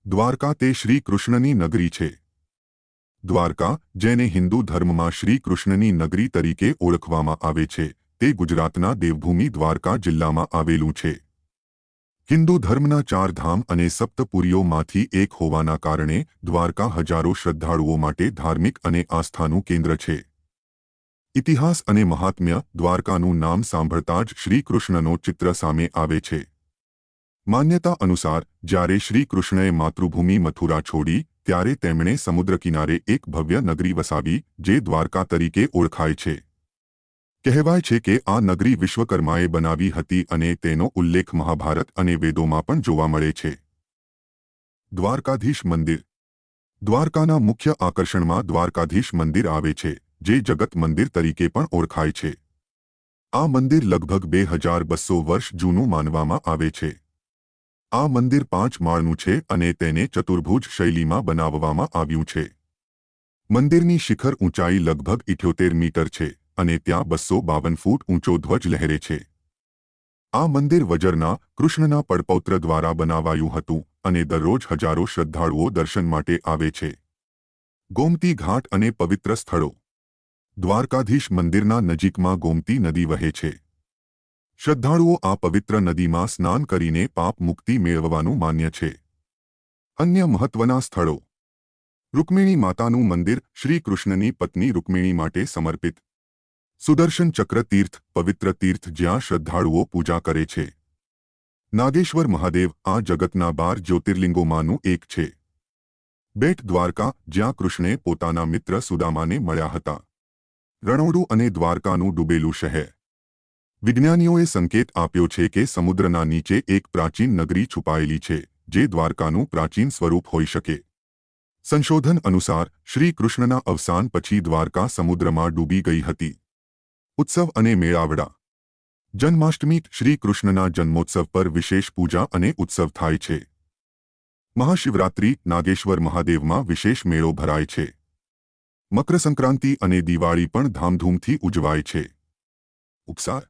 દ્વારકા તે શ્રી કૃષ્ણની નગરી છે. દ્વારકા, જેને હિન્દુ ધર્મમાં શ્રી કૃષ્ણની નગરી તરીકે ઓળખવામાં આવે છે, તે ગુજરાતના દેવભૂમિ દ્વારકા જિલ્લામાં આવેલું છે. હિન્દુ ધર્મના 4 ધામ અને સપ્તપુરીઓમાંથી એક હોવાના કારણે દ્વારકા હજારો શ્રદ્ધાળુઓ માટે ધાર્મિક અને આસ્થાનું કેન્દ્ર છે. ઇતિહાસ અને મહાત્મ્ય. દ્વારકાનું નામ સાંભળતા જ શ્રી કૃષ્ણનો ચિત્ર સામે આવે છે. માન્યતા અનુસાર જ્યારે શ્રી કૃષ્ણએ માતૃભૂમિ મથુરા છોડી ત્યારે તેમણે સમુદ્ર કિનારે એક ભવ્ય નગરી વસાવી, જે દ્વારકા તરીકે ઓળખાય છે. કહેવાય છે કે આ નગરી વિશ્વકર્માએ બનાવી હતી અને તેનો ઉલ્લેખ મહાભારત અને વેદોમાં પણ જોવા મળે છે. દ્વારકાધીશ મંદિર. દ્વારકાના મુખ્ય આકર્ષણમાં દ્વારકાધીશ મંદિર આવે છે, જે જગત મંદિર તરીકે પણ ઓળખાય છે. આ મંદિર લગભગ 2200 વર્ષ જૂનું માનવામાં આવે છે. આ મંદિર 5 માળનું છે અને તેને ચતુર્ભુજ શૈલીમાં બનાવવામાં આવ્યું છે. મંદિરની શિખર ઊંચાઈ લગભગ 78 મીટર છે અને ત્યાં 252 ફૂટ ઊંચો ધ્વજ લહેરે છે. આ મંદિર વજરના કૃષ્ણના પડપૌત્ર દ્વારા બનાવાયું હતું અને દરરોજ હજારો શ્રદ્ધાળુઓ દર્શન માટે આવે છે. ગોમતી ઘાટ અને પવિત્ર સ્થળો. દ્વારકાધીશ મંદિરના નજીકમાં ગોમતી નદી વહે છે. શ્રદ્ધાળુઓ આ પવિત્ર નદીમાં સ્નાન કરીને પાપ મુક્તિ મેળવવાનું માન્ય છે. અન્ય મહત્વના સ્થળો. રૂકમિણી માતાનું મંદિર, શ્રી કૃષ્ણની પત્ની રૂકમિણી માટે સમર્પિત. સુદર્શન ચક્ર તીર્થ, પવિત્ર તીર્થ જ્યાં શ્રદ્ધાળુઓ પૂજા કરે છે. નાગેશ્વર મહાદેવ, આ જગતના 12 જ્યોતિર્લિંગોમાંનું એક છે. બેટ દ્વારકા, જ્યાં કૃષ્ણે પોતાના મિત્ર સુદામાને મળ્યા હતા. રણોડું અને દ્વારકાનું ડૂબેલું શહેર. વિજ્ઞાનીઓએ સંકેત આપ્યો છે કે સમુદ્રના નીચે એક પ્રાચીન નગરી છુપાયેલી છે, જે દ્વારકાનું પ્રાચીન સ્વરૂપ હોઈ શકે. સંશોધન અનુસાર શ્રી કૃષ્ણના અવસાન પછી દ્વારકા સમુદ્રમાં ડૂબી ગઈ હતી. ઉત્સવ અને મેળાવડા. જન્માષ્ટમી. શ્રી કૃષ્ણના જન્મોત્સવ પર વિશેષ પૂજા અને ઉત્સવ થાય છે. મહાશિવરાત્રિ. નાગેશ્વર મહાદેવમાં વિશેષ મેળો ભરાય છે. મકર સંક્રાંતિ અને દિવાળી પણ ધામધૂમથી ઉજવાય છે. ઉપસાર.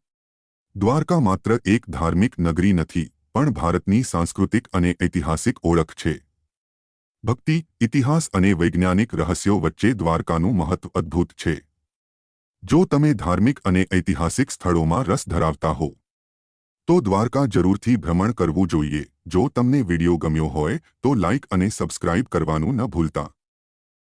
દ્વારકા માત્ર એક ધાર્મિક નગરી નથી, પણ ભારતની સાંસ્કૃતિક અને ઐતિહાસિક ઓળખ છે. ભક્તિ, ઇતિહાસ અને વૈજ્ઞાનિક રહસ્યો વચ્ચે દ્વારકાનું મહત્વ અદ્ભુત છે. જો તમે ધાર્મિક અને ઐતિહાસિક સ્થળોમાં રસ ધરાવતા હો, તો દ્વારકા જરૂરથી ભ્રમણ કરવું જોઈએ. જો તમને વિડીયો ગમ્યો હોય તો લાઇક અને સબસ્ક્રાઇબ કરવાનું ન ભૂલતા.